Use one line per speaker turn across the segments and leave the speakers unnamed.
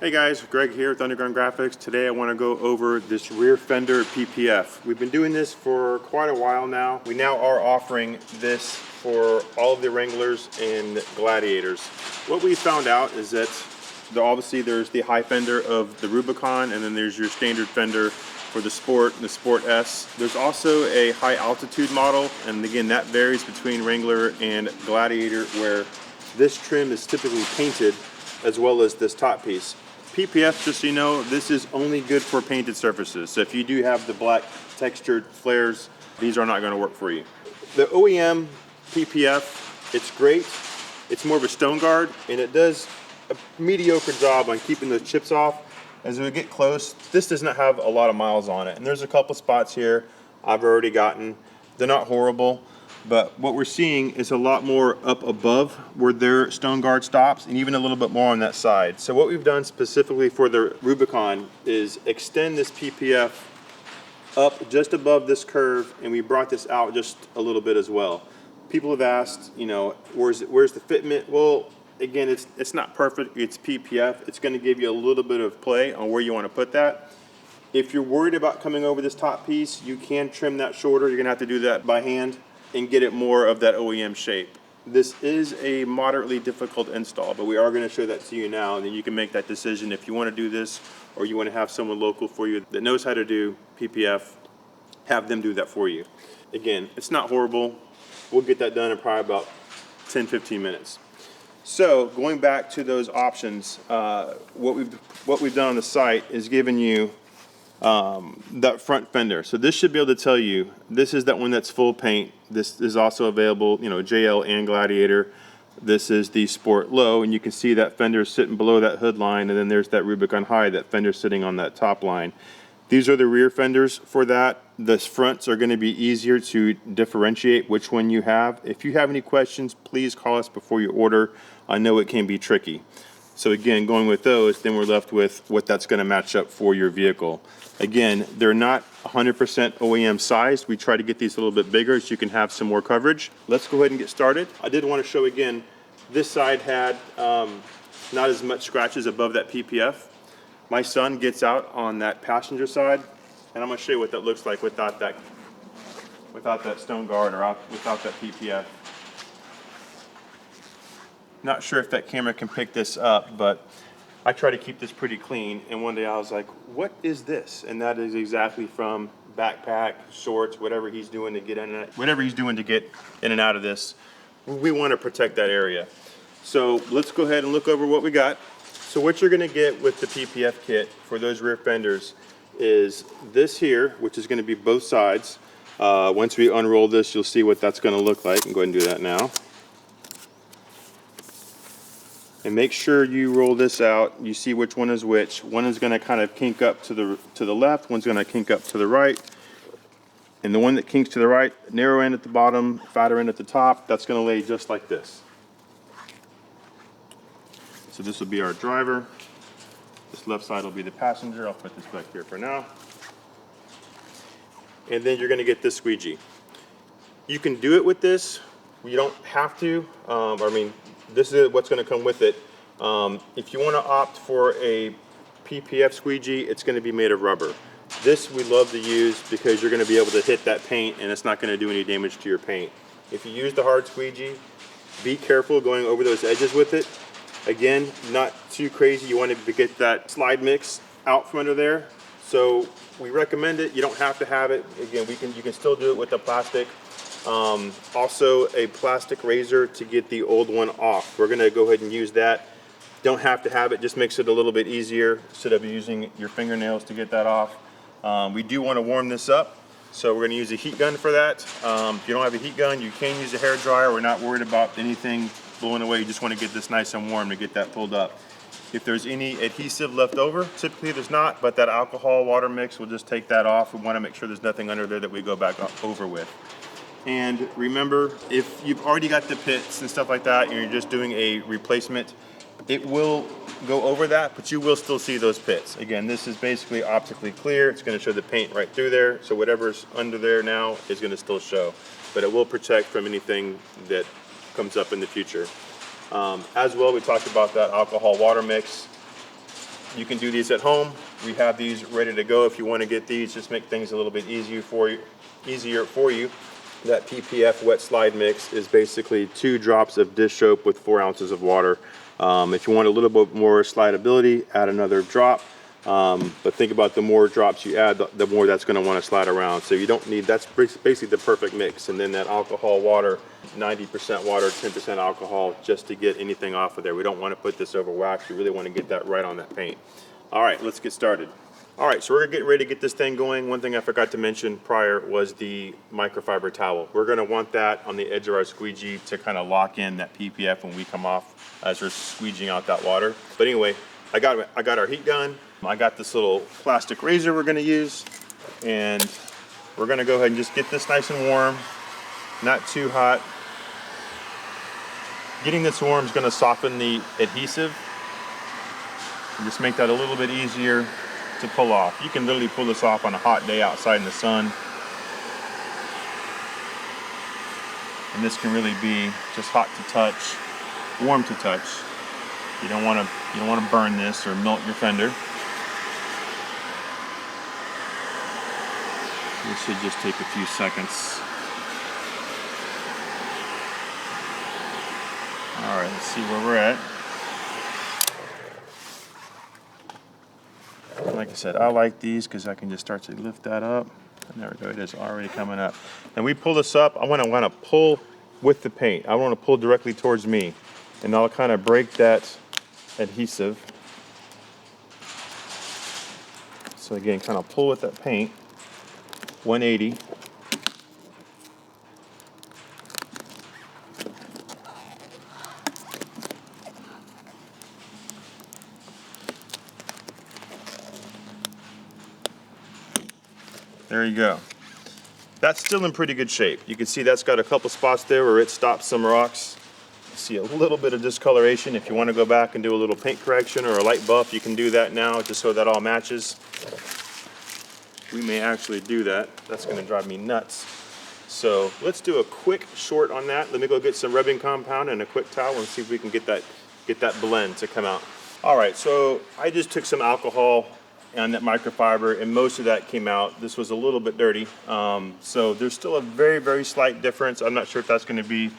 Hey guys, Greg here with Underground Graphics. Today I want to go over this rear fender PPF. We've been doing this for quite a while now. We now are offering this for all of the Wranglers and Gladiators. What we found out is that obviously there's the high fender of the Rubicon, and then there's your standard fender for the Sport and the Sport S. There's also a high altitude model, and again that varies between Wrangler and Gladiator, where this trim is typically painted as well as this top piece. PPF, just so you know, this is only good for painted surfaces. So if you do have the black textured flares, these are not going to work for you. The OEM PPF, it's great. It's more of a stone guard, and it does a mediocre job on keeping those chips off. As we get close, this does not have a lot of miles on it. And there's a couple spots here I've already gotten. They're not horrible, but what we're seeing is a lot more up above where their stone guard stops, and even a little bit more on that side. So what we've done specifically for the Rubicon is extend this PPF up just above this curve, and we brought this out just a little bit as well. People have asked, you know, where's the fitment? Well, again, it's not perfect. It's PPF. It's going to give you a little bit of play on where you want to put that. If you're worried about coming over this top piece, you can trim that shorter. You're going to have to do that by hand and get it more of that OEM shape. This is a moderately difficult install, but we are going to show that to you now, and then you can make that decision if you want to do this or you want to have someone local for you that knows how to do PPF, have them do that for you. Again, it's not horrible. We'll get that done in probably about 10-15 minutes. So going back to those options, what we've done on the site is given you that front fender. So this should be able to tell you this is that one that's full paint. This is also available, you know, JL and Gladiator. This is the Sport Low, and you can see that fender sitting below that hood line, and then there's that Rubicon High, that fender sitting on that top line. These are the rear fenders for that. The fronts are going to be easier to differentiate which one you have. If you have any questions, please call us before you order. I know it can be tricky. So again, going with those, then we're left with what that's going to match up for your vehicle. Again, they're not 100% OEM sized. We try to get these a little bit bigger so you can have some more coverage. Let's go ahead and get started. I did want to show again, this side had not as much scratches above that PPF. My son gets out on that passenger side, and I'm going to show you what that looks like without that stone guard or without that PPF. Not sure if that camera can pick this up, but I try to keep this pretty clean, and one day I was like, what is this? And that is exactly from backpack, shorts, whatever he's doing to get in and out of this. We want to protect that area. So let's go ahead and look over what we got. So what you're going to get with the PPF kit for those rear fenders is this here, which is going to be both sides. Once we unroll this, you'll see what that's going to look like. I'm going to do that now. And make sure you roll this out. You see which one is which. One is going to kind of kink up to the left. One's going to kink up to the right. And the one that kinks to the right, narrow end at the bottom, fatter end at the top, that's going to lay just like this. So this will be our driver. This left side will be the passenger. I'll put this back here for now. And then you're going to get this squeegee. You can do it with this. You don't have to. This is what's going to come with it. If you want to opt for a PPF squeegee, it's going to be made of rubber. This we love to use because you're going to be able to hit that paint and it's not going to do any damage to your paint. If you use the hard squeegee, be careful going over those edges with it. Again, not too crazy. You want to get that slide mix out from under there. So we recommend it. You don't have to have it. Again, you can still do it with the plastic. Also a plastic razor to get the old one off. We're going to go ahead and use that. Don't have to have it, just makes it a little bit easier instead of using your fingernails to get that off. We do want to warm this up, so we're going to use a heat gun for that. If you don't have a heat gun, you can use a hair dryer. We're not worried about anything blowing away. You just want to get this nice and warm to get that pulled up. If there's any adhesive left over, typically there's not, but that alcohol water mix will just take that off. We want to make sure there's nothing under there that we go back over with. And remember, if you've already got the pits and stuff like that and you're just doing a replacement, it will go over that, but you will still see those pits. Again, this is basically optically clear. It's going to show the paint right through there, so whatever's under there now is going to still show, but it will protect from anything that comes up in the future. As well, we talked about that alcohol water mix. You can do these at home. We have these ready to go if you want to get these. Just make things a little bit easier for you. That PPF wet slide mix is basically 2 drops of dish soap with 4 ounces of water. If you want a little bit more slidability, add another drop. But think about the more drops you add, the more that's going to want to slide around. So you don't need, that's basically the perfect mix. And then that alcohol water, 90% water, 10% alcohol, just to get anything off of there. We don't want to put this over wax. We really want to get that right on that paint. All right, let's get started. All right, so we're getting ready to get this thing going. One thing I forgot to mention prior was the microfiber towel. We're gonna want that on the edge of our squeegee to kind of lock in that PPF when we come off as we're squeegeeing out that water. But anyway, I got our heat gun. I got this little plastic razor we're gonna use, and we're gonna go ahead and just get this nice and warm, not too hot. Getting this warm is gonna soften the adhesive and just make that a little bit easier to pull off. You can literally pull this off on a hot day outside in the sun. And this can really be just hot to touch, warm to touch. You don't want to burn this or melt your fender. This should just take a few seconds. All right, let's see where we're at. Like I said, I like these because I can just start to lift that up. And there we go, it is already coming up. And we pull this up, I want to pull with the paint. I want to pull directly towards me. And I'll kind of break that adhesive. So again, kind of pull with that paint, 180. There you go. That's still in pretty good shape. You can see that's got a couple spots there where it stops some rocks. You see a little bit of discoloration. If you want to go back and do a little paint correction or a light buff, you can do that now just so that all matches. We may actually do that. That's going to drive me nuts. So let's do a quick short on that. Let me go get some rubbing compound and a quick towel and see if we can get that blend to come out. All right, so I just took some alcohol on that microfiber, and most of that came out. This was a little bit dirty, so there's still a very, very slight difference. I'm not sure if that's going to be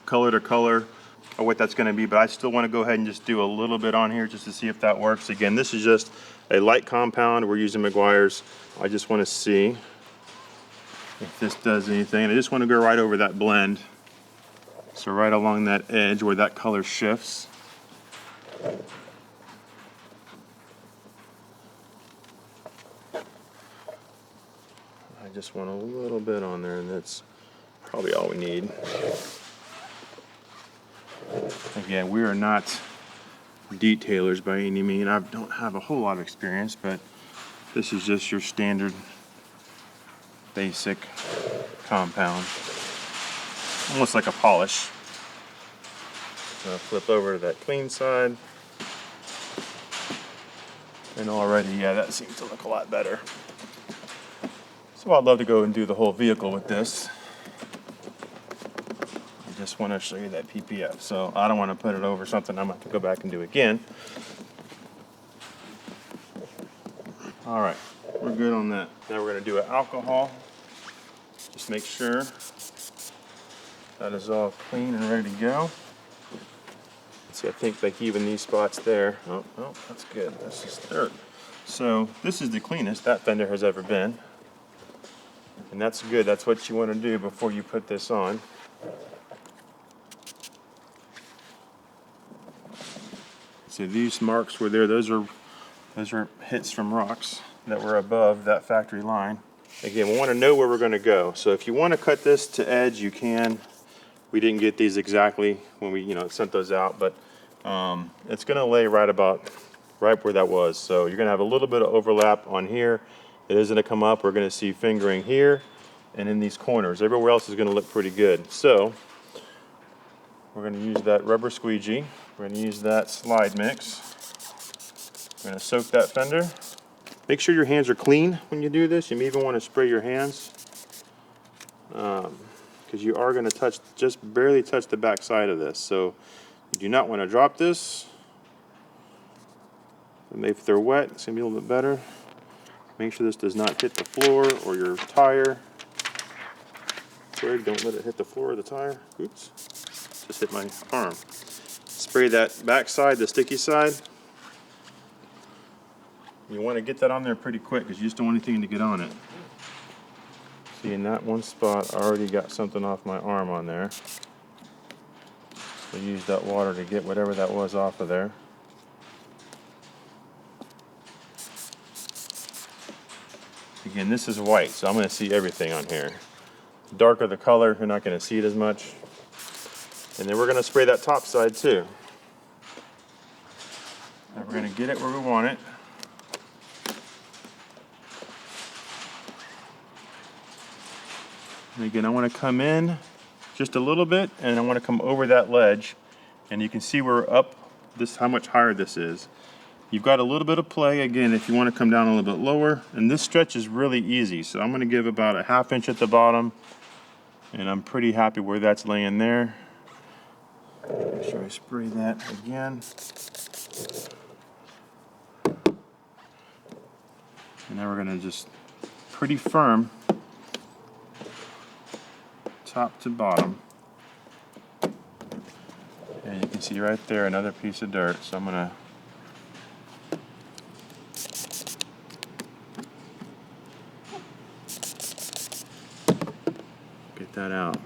color to color or what that's going to be, but I still want to go ahead and just do a little bit on here just to see if that works. Again, this is just a light compound. We're using Meguiar's. I just want to see if this does anything. And I just want to go right over that blend, so right along that edge where that color shifts. I just want a little bit on there, and that's probably all we need. Again, we are not detailers by any means. I don't have a whole lot of experience, but this is just your standard basic compound. Almost like a polish. So flip over to that clean side. And already, yeah, that seems to look a lot better. So I'd love to go and do the whole vehicle with this. I just want to show you that PPF. So I don't want to put it over something I'm going to have to go back and do again. All right, we're good on that. Now we're going to do an alcohol. Just make sure that is all clean and ready to go. See, I think like even these spots there. Oh, that's good. That's just dirt. So this is the cleanest that fender has ever been. And that's good. That's what you want to do before you put this on. So these marks were there. Those are hits from rocks that were above that factory line. Again, we want to know where we're going to go. So if you want to cut this to edge, you can. We didn't get these exactly when we sent those out, but it's going to lay right where that was. So you're going to have a little bit of overlap on here. It is going to come up. We're going to see fingering here and in these corners. Everywhere else is going to look pretty good. So we're going to use that rubber squeegee. We're going to use that slide mix. We're going to soak that fender. Make sure your hands are clean when you do this. You may even want to spray your hands because you are going to just barely touch the back side of this. So you do not want to drop this. And if they're wet, it's gonna be a little bit better. Make sure this does not hit the floor or your tire. Greg, don't let it hit the floor or the tire. Oops, just hit my arm. Spray that back side, the sticky side. You want to get that on there pretty quick because you just don't want anything to get on it. See, in that one spot, I already got something off my arm on there. So use that water to get whatever that was off of there. Again, this is white, so I'm going to see everything on here. The darker the color, you're not going to see it as much. And then we're going to spray that top side too. And we're going to get it where we want it. And again, I want to come in just a little bit, and I want to come over that ledge. And you can see we're up this, how much higher this is. You've got a little bit of play, again, if you want to come down a little bit lower. And this stretch is really easy. So I'm going to give about a 1/2 inch at the bottom. And I'm pretty happy where that's laying there. Make sure I spray that again. And now we're going to just pretty firm top to bottom. And you can see right there another piece of dirt. So I'm going to get that out.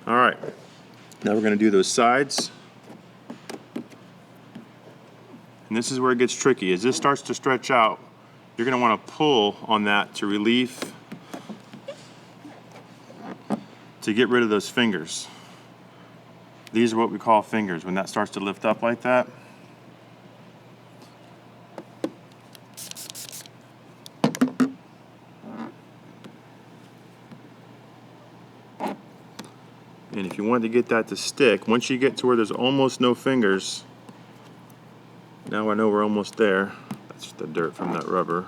All right. Now we're going to do those sides. And this is where it gets tricky. As this starts to stretch out, you're going to want to pull on that to relief, to get rid of those fingers. These are what we call fingers. When that starts to lift up like that, and if you want to get that to stick, once you get to where there's almost no fingers, now I know we're almost there. That's the dirt from that rubber.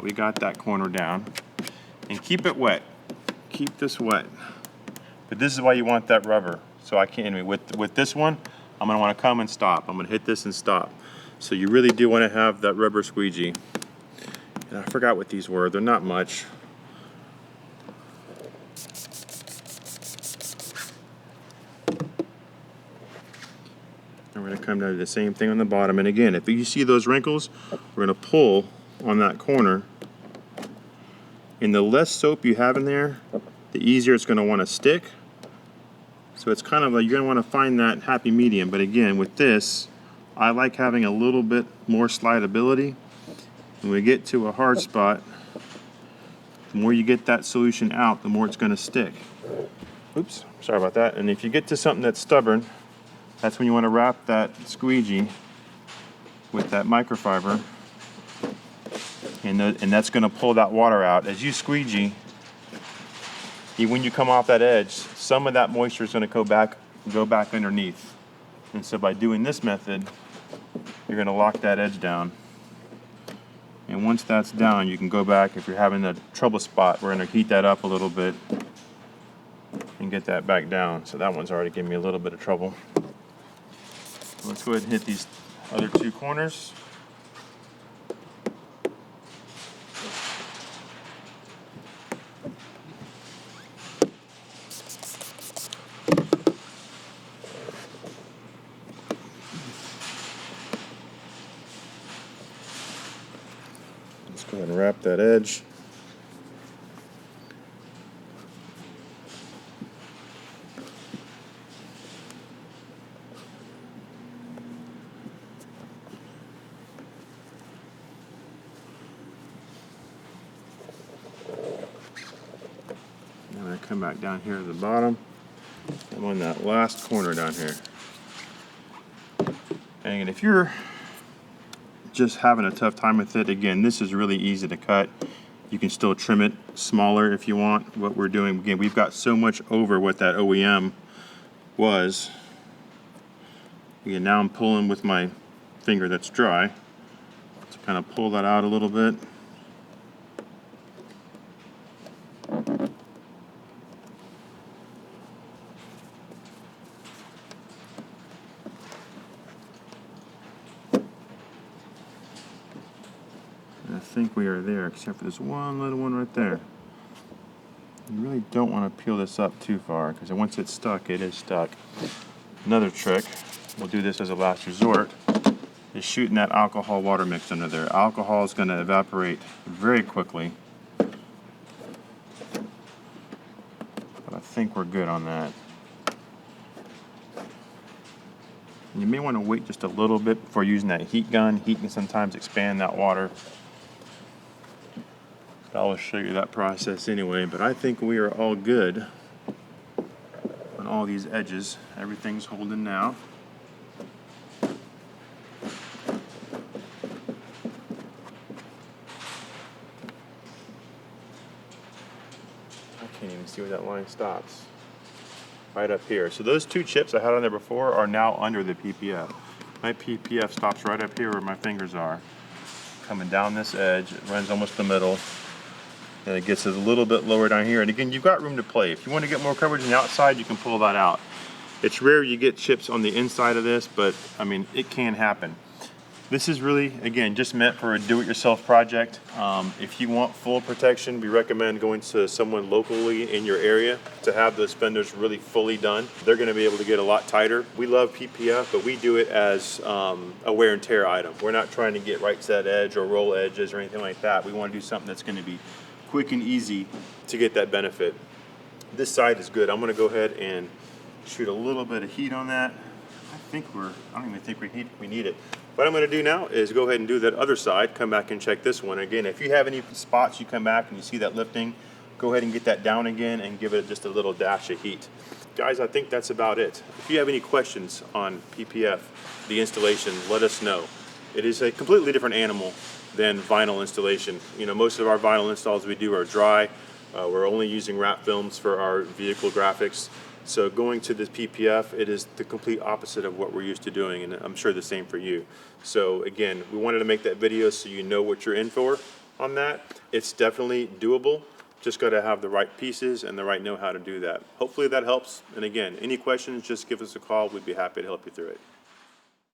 We got that corner down. And keep it wet. Keep this wet. But this is why you want that rubber. So I can't, with this one, I'm gonna wanna come and stop. I'm gonna hit this and stop. So you really do wanna have that rubber squeegee. And I forgot what these were, they're not much. And we're gonna come down to the same thing on the bottom. And again, if you see those wrinkles, we're gonna pull on that corner. And the less soap you have in there, the easier it's going to want to stick. So it's kind of like you're going to want to find that happy medium. But again, with this, I like having a little bit more slidability. When we get to a hard spot, the more you get that solution out, the more it's going to stick. Oops, sorry about that. And if you get to something that's stubborn, that's when you want to wrap that squeegee with that microfiber. And that's going to pull that water out. As you squeegee, when you come off that edge, some of that moisture is going to go back underneath. And so by doing this method, you're going to lock that edge down. And once that's down, you can go back. If you're having a trouble spot, we're going to heat that up a little bit and get that back down. So that one's already giving me a little bit of trouble. Let's go ahead and hit these other two corners. Go ahead and wrap that edge. And I come back down here at the bottom. I'm on that last corner down here. And if you're just having a tough time with it, again, this is really easy to cut. You can still trim it smaller if you want. What we're doing, again, we've got so much over what that OEM was. Again, now I'm pulling with my finger that's dry to kind of pull that out a little bit. think we are there, except for this one little one right there. You really don't want to peel this up too far, because once it's stuck, it is stuck. Another trick, we'll do this as a last resort, is shooting that alcohol water mix under there. Alcohol is going to evaporate very quickly. But I think we're good on that. You may want to wait just a little bit before using that heat gun. Heat can sometimes expand that water. I'll show you that process anyway, but I think we are all good on all these edges. Everything's holding now. I can't even see where that line stops. Right up here. So those two chips I had on there before are now under the PPF. My PPF stops right up here where my fingers are. Coming down this edge, it runs almost the middle. And it gets a little bit lower down here. And again, you've got room to play. If you want to get more coverage on the outside, you can pull that out. It's rare you get chips on the inside of this, but I mean, it can happen. This is really, again, just meant for a do-it-yourself project. If you want full protection, we recommend going to someone locally in your area to have those fenders really fully done. They're going to be able to get a lot tighter. We love PPF, but we do it as a wear and tear item. We're not trying to get right set edge or roll edges or anything like that. We want to do something that's going to be quick and easy to get that benefit. This side is good. I'm going to go ahead and shoot a little bit of heat on that. I don't even think we need it. What I'm going to do now is go ahead and do that other side, come back and check this one. Again, if you have any spots you come back and you see that lifting, go ahead and get that down again and give it just a little dash of heat. Guys, I think that's about it. If you have any questions on PPF, the installation, let us know. It is a completely different animal than vinyl installation. You know, most of our vinyl installs we do are dry. We're only using wrap films for our vehicle graphics. So going to this PPF, it is the complete opposite of what we're used to doing, and I'm sure the same for you. So again, we wanted to make that video so you know what you're in for on that. It's definitely doable. Just got to have the right pieces and the right know-how to do that. Hopefully that helps. And again, any questions, just give us a call. We'd be happy to help you through it.